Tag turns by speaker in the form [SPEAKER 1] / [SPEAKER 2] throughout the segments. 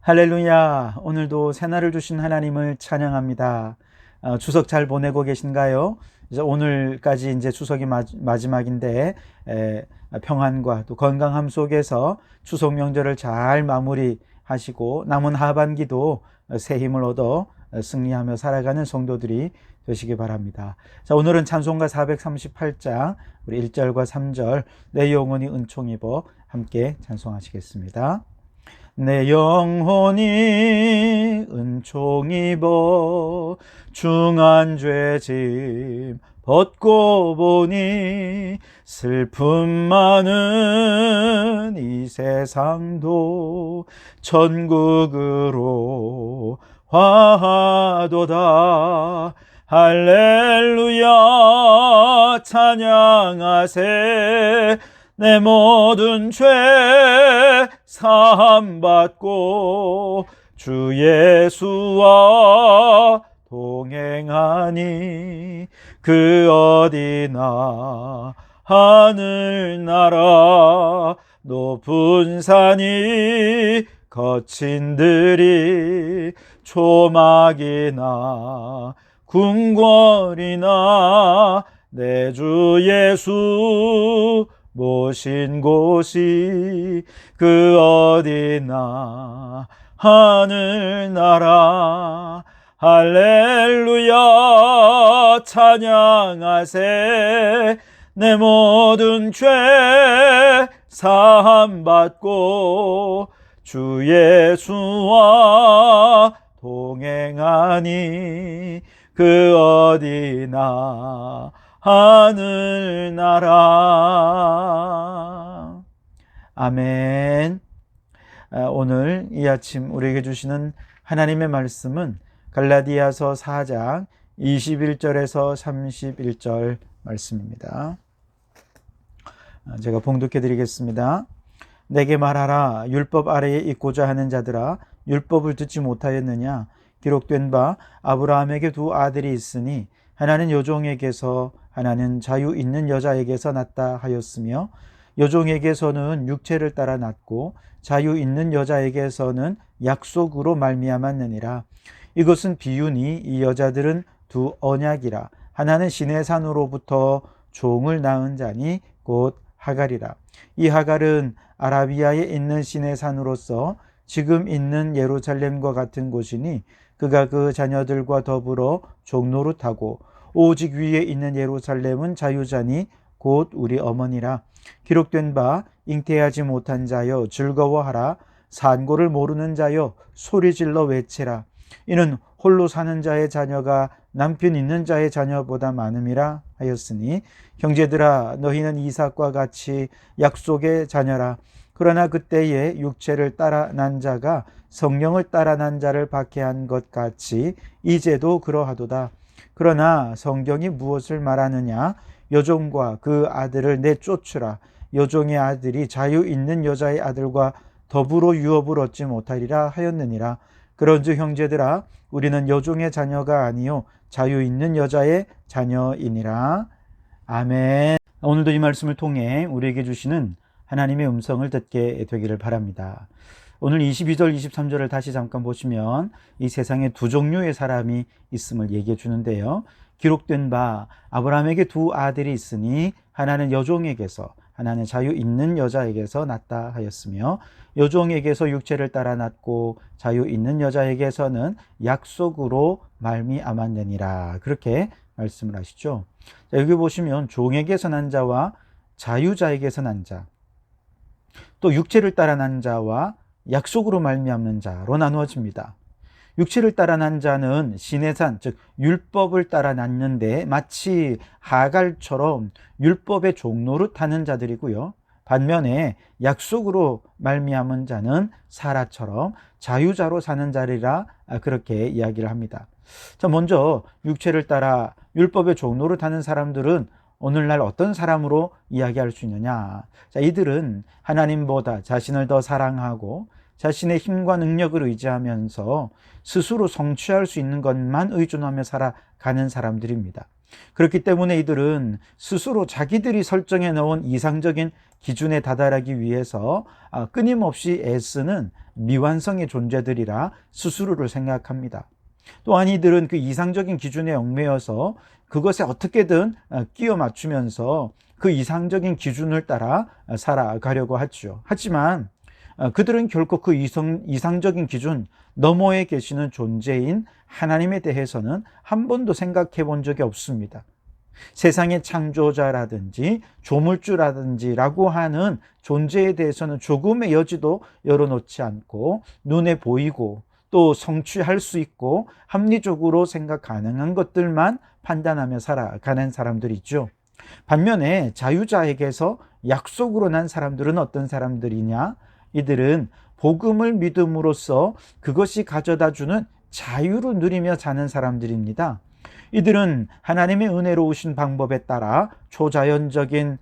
[SPEAKER 1] 할렐루야. 오늘도 새날을 주신 하나님을 찬양합니다. 추석 잘 보내고 계신가요? 이제 오늘까지 이제 추석이 마지막인데 평안과 또 건강함 속에서 추석 명절을 잘 마무리하시고 남은 하반기도 새 힘을 얻어 승리하며 살아가는 성도들이 되시기 바랍니다. 자, 오늘은 찬송가 438장 우리 1절과 3절 내 영혼이 은총 입어 함께 찬송하시겠습니다. 내 영혼이 은총 입어 중한 죄짐 벗고 보니 슬픔 많은 이 세상도 천국으로 화하도다. 할렐루야 찬양하세. 내 모든 죄 사함받고 주 예수와 동행하니 그 어디나 하늘나라 높은 산이 거친 들이 초막이나 궁궐이나 내 주 예수 모신 곳이 그 어디나 하늘나라. 할렐루야 찬양하세. 내 모든 죄 사함받고 주 예수와 동행하니 그 어디나 하늘나라. 아멘. 오늘 이 아침 우리에게 주시는 하나님의 말씀은 갈라디아서 4장 21절에서 31절 말씀입니다. 제가 봉독해 드리겠습니다. 내게 말하라. 율법 아래에 있고자 하는 자들아, 율법을 듣지 못하였느냐? 기록된 바 아브라함에게 두 아들이 있으니 하나는 여종에게서 하나는 자유 있는 여자에게서 났다 하였으며 여종에게서는 육체를 따라 났고 자유 있는 여자에게서는 약속으로 말미암았느니라. 이것은 비유니 이 여자들은 두 언약이라. 하나는 시내산으로부터 종을 낳은 자니 곧 하갈이라. 이 하갈은 아라비아에 있는 시내산으로서 지금 있는 예루살렘과 같은 곳이니 그가 그 자녀들과 더불어 종노릇하고 오직 위에 있는 예루살렘은 자유자니 곧 우리 어머니라. 기록된 바 잉태하지 못한 자여 즐거워하라. 산고를 모르는 자여 소리질러 외치라. 이는 홀로 사는 자의 자녀가 남편 있는 자의 자녀보다 많음이라 하였으니 형제들아 너희는 이삭과 같이 약속의 자녀라. 그러나 그때에 육체를 따라 난 자가 성령을 따라 난 자를 박해한 것 같이 이제도 그러하도다. 그러나 성경이 무엇을 말하느냐? 여종과 그 아들을 내쫓으라. 여종의 아들이 자유 있는 여자의 아들과 더불어 유업을 얻지 못하리라 하였느니라. 그런즉 형제들아 우리는 여종의 자녀가 아니요 자유 있는 여자의 자녀이니라. 아멘. 오늘도 이 말씀을 통해 우리에게 주시는 하나님의 음성을 듣게 되기를 바랍니다. 오늘 22절 23절을 다시 잠깐 보시면 이 세상에 두 종류의 사람이 있음을 얘기해 주는데요. 기록된 바 아브라함에게 두 아들이 있으니 하나는 여종에게서 하나는 자유 있는 여자에게서 났다 하였으며 여종에게서 육체를 따라 났고 자유 있는 여자에게서는 약속으로 말미암았느니라. 그렇게 말씀을 하시죠. 자, 여기 보시면 종에게서 난 자와 자유자에게서 난 자, 또 육체를 따라 난 자와 약속으로 말미암는 자로 나누어집니다. 육체를 따라 난 자는 시내산, 즉 율법을 따라 났는데 마치 하갈처럼 율법의 종노릇하는 자들이고요. 반면에 약속으로 말미암은 자는 사라처럼 자유자로 사는 자리라 그렇게 이야기를 합니다. 자, 먼저 육체를 따라 율법의 종노릇하는 사람들은 오늘날 어떤 사람으로 이야기할 수 있느냐? 자, 이들은 하나님보다 자신을 더 사랑하고 자신의 힘과 능력을 의지하면서 스스로 성취할 수 있는 것만 의존하며 살아가는 사람들입니다. 그렇기 때문에 이들은 스스로 자기들이 설정해 놓은 이상적인 기준에 다다르기 위해서 끊임없이 애쓰는 미완성의 존재들이라 스스로를 생각합니다. 또한 이들은 그 이상적인 기준에 얽매여서 그것에 어떻게든 끼워 맞추면서 그 이상적인 기준을 따라 살아가려고 하죠. 하지만 그들은 결코 그 이상적인 기준 너머에 계시는 존재인 하나님에 대해서는 한 번도 생각해 본 적이 없습니다. 세상의 창조자라든지 조물주라든지라고 하는 존재에 대해서는 조금의 여지도 열어놓지 않고 눈에 보이고 또 성취할 수 있고 합리적으로 생각 가능한 것들만 판단하며 살아가는 사람들이죠. 반면에 자유자에게서 약속으로 난 사람들은 어떤 사람들이냐? 이들은 복음을 믿음으로써 그것이 가져다주는 자유를 누리며 사는 사람들입니다. 이들은 하나님의 은혜로우신 방법에 따라 초자연적인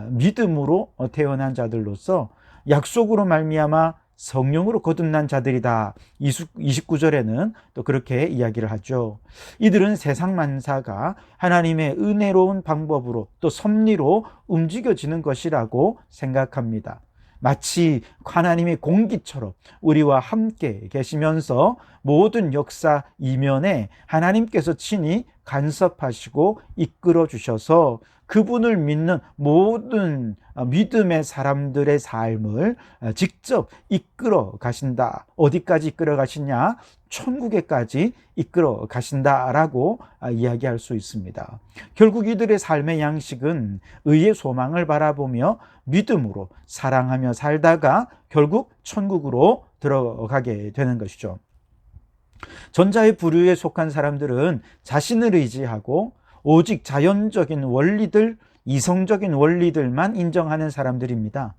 [SPEAKER 1] 믿음으로 태어난 자들로서 약속으로 말미암아 성령으로 거듭난 자들이다. 29절에는 또 그렇게 이야기를 하죠. 이들은 세상 만사가 하나님의 은혜로운 방법으로 또 섭리로 움직여지는 것이라고 생각합니다. 마치 하나님의 공기처럼 우리와 함께 계시면서 모든 역사 이면에 하나님께서 친히 간섭하시고 이끌어 주셔서 그분을 믿는 모든 믿음의 사람들의 삶을 직접 이끌어 가신다. 어디까지 이끌어 가시냐? 천국에까지 이끌어 가신다라고 이야기할 수 있습니다. 결국 이들의 삶의 양식은 의의 소망을 바라보며 믿음으로 사랑하며 살다가 결국 천국으로 들어가게 되는 것이죠. 전자의 부류에 속한 사람들은 자신을 의지하고 오직 자연적인 원리들, 이성적인 원리들만 인정하는 사람들입니다.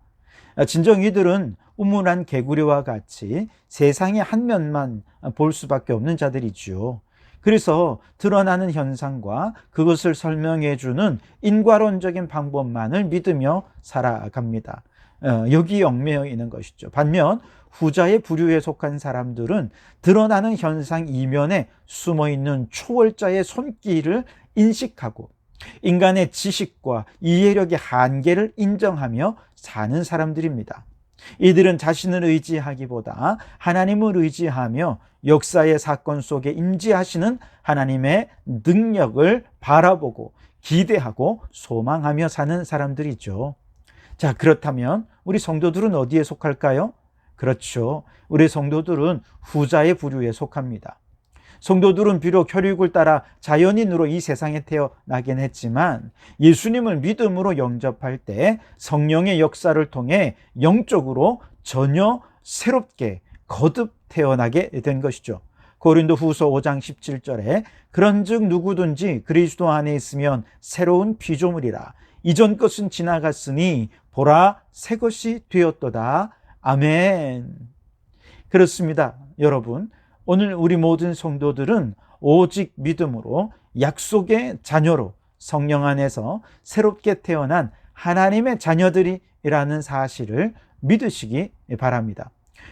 [SPEAKER 1] 진정 이들은 우물한 개구리와 같이 세상의 한 면만 볼 수밖에 없는 자들이지요. 그래서 드러나는 현상과 그것을 설명해 주는 인과론적인 방법만을 믿으며 살아갑니다. 여기에 얽매여 있는 것이죠. 반면 후자의 부류에 속한 사람들은 드러나는 현상 이면에 숨어있는 초월자의 손길을 인식하고 인간의 지식과 이해력의 한계를 인정하며 사는 사람들입니다. 이들은 자신을 의지하기보다 하나님을 의지하며 역사의 사건 속에 임재하시는 하나님의 능력을 바라보고 기대하고 소망하며 사는 사람들이죠. 자, 그렇다면 우리 성도들은 어디에 속할까요? 그렇죠. 우리 성도들은 후자의 부류에 속합니다. 성도들은 비록 혈육을 따라 자연인으로 이 세상에 태어나긴 했지만 예수님을 믿음으로 영접할 때 성령의 역사를 통해 영적으로 전혀 새롭게 거듭 태어나게 된 것이죠. 고린도후서 5장 17절에 그런즉 누구든지 그리스도 안에 있으면 새로운 피조물이라 이전 것은 지나갔으니 보라 새 것이 되었도다. 아멘. 그렇습니다. 여러분, 오늘 우리 모든 성도들은 오직 믿음으로 약속의 자녀로 성령 안에서 새롭게 태어난 하나님의 자녀들이라는 사실을 믿으시기 바랍니다.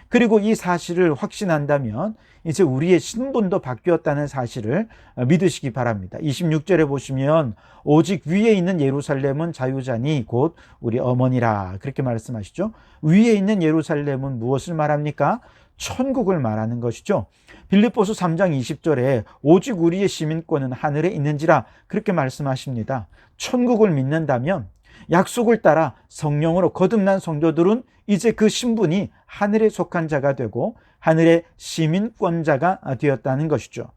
[SPEAKER 1] 그리고 이 사실을 확신한다면 이제 우리의 신분도 바뀌었다는 사실을 믿으시기 바랍니다. 26절에 보시면 오직 위에 있는 예루살렘은 자유자니 곧 우리 어머니라 그렇게 말씀하시죠. 위에 있는 예루살렘은 무엇을 말합니까? 천국을 말하는 것이죠. 빌립보서 3장 20절에 오직 우리의 시민권은 하늘에 있는지라 그렇게 말씀하십니다. 천국을 믿는다면 약속을 따라 성령으로 거듭난 성도들은 이제 그 신분이 하늘에 속한 자가 되고 하늘의 시민권자가 되었다는 것이죠.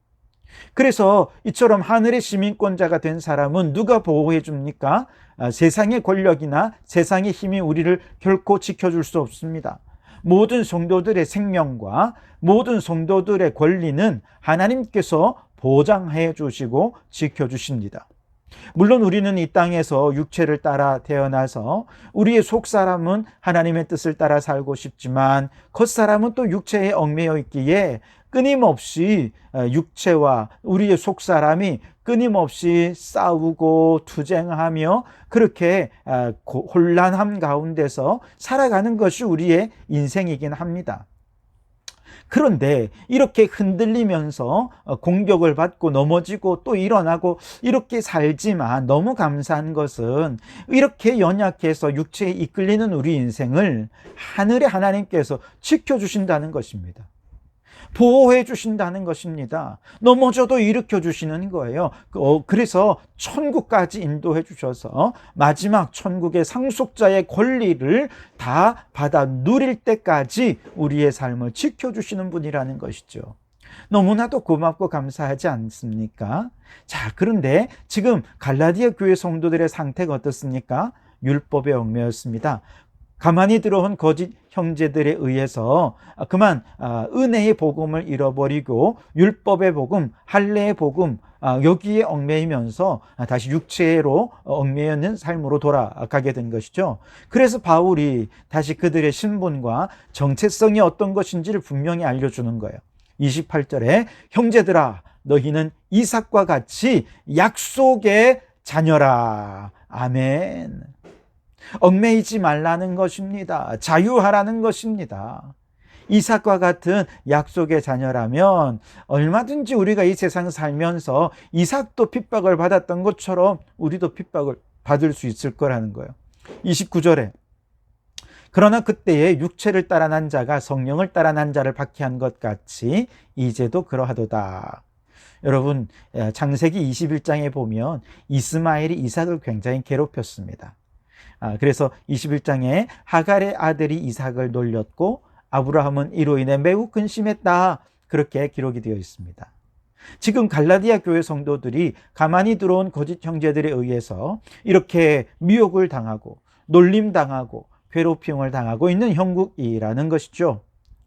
[SPEAKER 1] 그래서 이처럼 하늘의 시민권자가 된 사람은 누가 보호해 줍니까? 세상의 권력이나 세상의 힘이 우리를 결코 지켜줄 수 없습니다. 모든 성도들의 생명과 모든 성도들의 권리는 하나님께서 보장해 주시고 지켜주십니다. 물론 우리는 이 땅에서 육체를 따라 태어나서 우리의 속사람은 하나님의 뜻을 따라 살고 싶지만 겉사람은 또 육체에 얽매여 있기에 끊임없이 육체와 우리의 속사람이 끊임없이 싸우고 투쟁하며 그렇게 혼란함 가운데서 살아가는 것이 우리의 인생이긴 합니다. 그런데 이렇게 흔들리면서 공격을 받고 넘어지고 또 일어나고 이렇게 살지만, 너무 감사한 것은 이렇게 연약해서 육체에 이끌리는 우리 인생을 하늘의 하나님께서 지켜주신다는 것입니다. 보호해 주신다는 것입니다. 넘어져도 일으켜 주시는 거예요. 그래서 천국까지 인도해 주셔서 마지막 천국의 상속자의 권리를 다 받아 누릴 때까지 우리의 삶을 지켜주시는 분이라는 것이죠. 너무나도 고맙고 감사하지 않습니까? 자, 그런데 지금 갈라디아 교회 성도들의 상태가 어떻습니까? 율법에 얽매였습니다. 가만히 들어온 거짓 형제들에 의해서 그만 은혜의 복음을 잃어버리고 율법의 복음, 할례의 복음, 여기에 얽매이면서 다시 육체로 얽매이는 삶으로 돌아가게 된 것이죠. 그래서 바울이 다시 그들의 신분과 정체성이 어떤 것인지를 분명히 알려주는 거예요. 28절에 형제들아, 너희는 이삭과 같이 약속의 자녀라. 아멘. 얽매이지 말라는 것입니다. 자유하라는 것입니다. 이삭과 같은 약속의 자녀라면 얼마든지 우리가 이 세상 살면서 이삭도 핍박을 받았던 것처럼 우리도 핍박을 받을 수 있을 거라는 거예요. 29절에 그러나 그때에 육체를 따라 난 자가 성령을 따라 난 자를 박해한 것 같이 이제도 그러하도다. 여러분, 창세기 21장에 보면 이스마엘이 이삭을 굉장히 괴롭혔습니다. 그래서 21장에 하갈의 아들이 이삭을 놀렸고 아브라함은 이로 인해 매우 근심했다, 그렇게 기록이 되어 있습니다. 지금 갈라디아 교회 성도들이 가만히 들어온 거짓 형제들에 의해서 이렇게 미혹을 당하고 놀림당하고 괴롭힘을 당하고 있는 형국이라는 것이죠.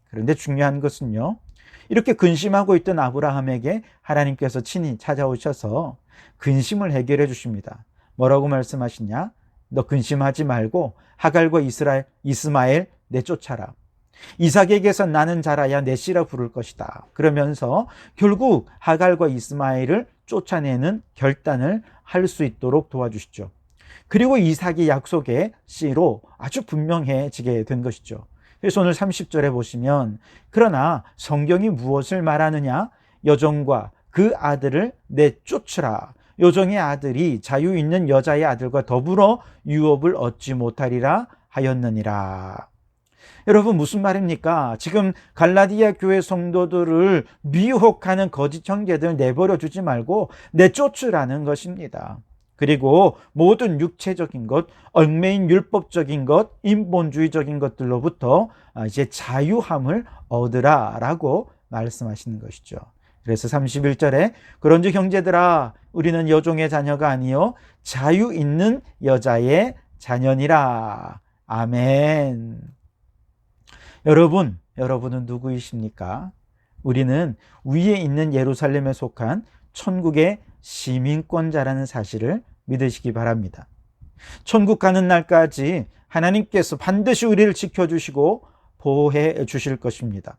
[SPEAKER 1] 그런데 중요한 것은요, 이렇게 근심하고 있던 아브라함에게 하나님께서 친히 찾아오셔서 근심을 해결해 주십니다. 뭐라고 말씀하시냐? 너 근심하지 말고 하갈과 이스마엘 내쫓아라. 이삭에게서 나는 자라야 내 씨라 부를 것이다. 그러면서 결국 하갈과 이스마엘을 쫓아내는 결단을 할 수 있도록 도와주시죠. 그리고 이삭이 약속의 씨로 아주 분명해지게 된 것이죠. 그래서 오늘 30절에 보시면 그러나 성경이 무엇을 말하느냐? 여종과 그 아들을 내쫓으라. 여종의 아들이 자유 있는 여자의 아들과 더불어 유업을 얻지 못하리라 하였느니라. 여러분, 무슨 말입니까? 지금 갈라디아 교회 성도들을 미혹하는 거짓 형제들 내버려 두지 말고 내쫓으라는 것입니다. 그리고 모든 육체적인 것, 얽매인 율법적인 것, 인본주의적인 것들로부터 이제 자유함을 얻으라라고 말씀하시는 것이죠. 그래서 31절에 그런즉 형제들아, 우리는 여종의 자녀가 아니요 자유 있는 여자의 자녀니라. 아멘. 여러분은 누구이십니까? 우리는 위에 있는 예루살렘에 속한 천국의 시민권자라는 사실을 믿으시기 바랍니다. 천국 가는 날까지 하나님께서 반드시 우리를 지켜주시고 보호해 주실 것입니다.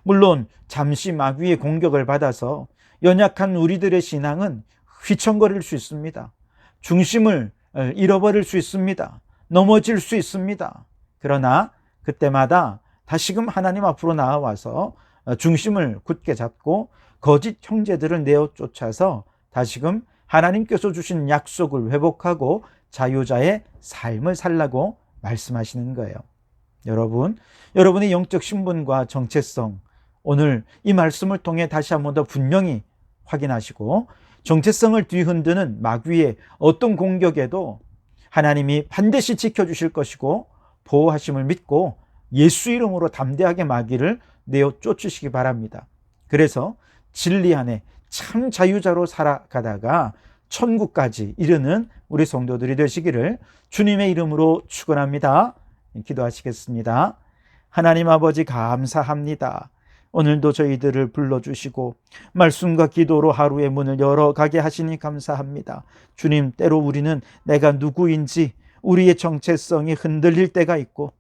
[SPEAKER 1] 물론 잠시 마귀의 공격을 받아서 연약한 우리들의 신앙은 휘청거릴 수 있습니다. 중심을 잃어버릴 수 있습니다. 넘어질 수 있습니다. 그러나 그때마다 다시금 하나님 앞으로 나와서 중심을 굳게 잡고 거짓 형제들을 내어 쫓아서 다시금 하나님께서 주신 약속을 회복하고 자유자의 삶을 살라고 말씀하시는 거예요. 여러분의 영적 신분과 정체성, 오늘 이 말씀을 통해 다시 한 번 더 분명히 확인하시고 정체성을 뒤흔드는 마귀의 어떤 공격에도 하나님이 반드시 지켜주실 것이고 보호하심을 믿고 예수 이름으로 담대하게 마귀를 내어 쫓으시기 바랍니다. 그래서 진리 안에 참 자유자로 살아가다가 천국까지 이르는 우리 성도들이 되시기를 주님의 이름으로 축원합니다. 기도하시겠습니다. 하나님 아버지, 감사합니다. 오늘도 저희들을 불러주시고 말씀과 기도로 하루의 문을 열어가게 하시니 감사합니다. 주님, 때로 우리는 내가 누구인지 우리의 정체성이 흔들릴 때가 있고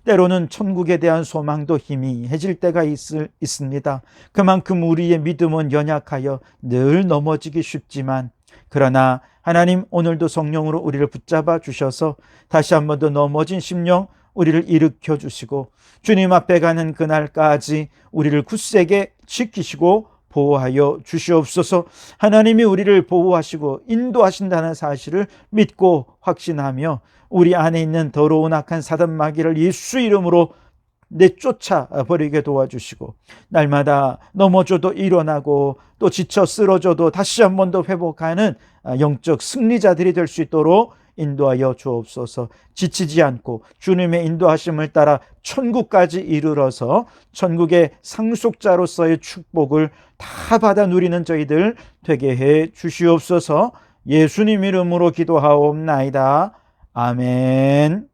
[SPEAKER 1] 때로는 천국에 대한 소망도 희미해질 때가 있습니다. 그만큼 우리의 믿음은 연약하여 늘 넘어지기 쉽지만, 그러나 하나님, 오늘도 성령으로 우리를 붙잡아 주셔서 다시 한 번 더 넘어진 심령 우리를 일으켜 주시고 주님 앞에 가는 그날까지 우리를 굳세게 지키시고 보호하여 주시옵소서. 하나님이 우리를 보호하시고 인도하신다는 사실을 믿고 확신하며 우리 안에 있는 더러운 악한 사단 마귀를 예수 이름으로 내쫓아 버리게 도와주시고 날마다 넘어져도 일어나고 또 지쳐 쓰러져도 다시 한 번 더 회복하는 영적 승리자들이 될 수 있도록 인도하여 주옵소서. 지치지 않고 주님의 인도하심을 따라 천국까지 이르러서 천국의 상속자로서의 축복을 다 받아 누리는 저희들 되게 해 주시옵소서. 예수님 이름으로 기도하옵나이다. 아멘.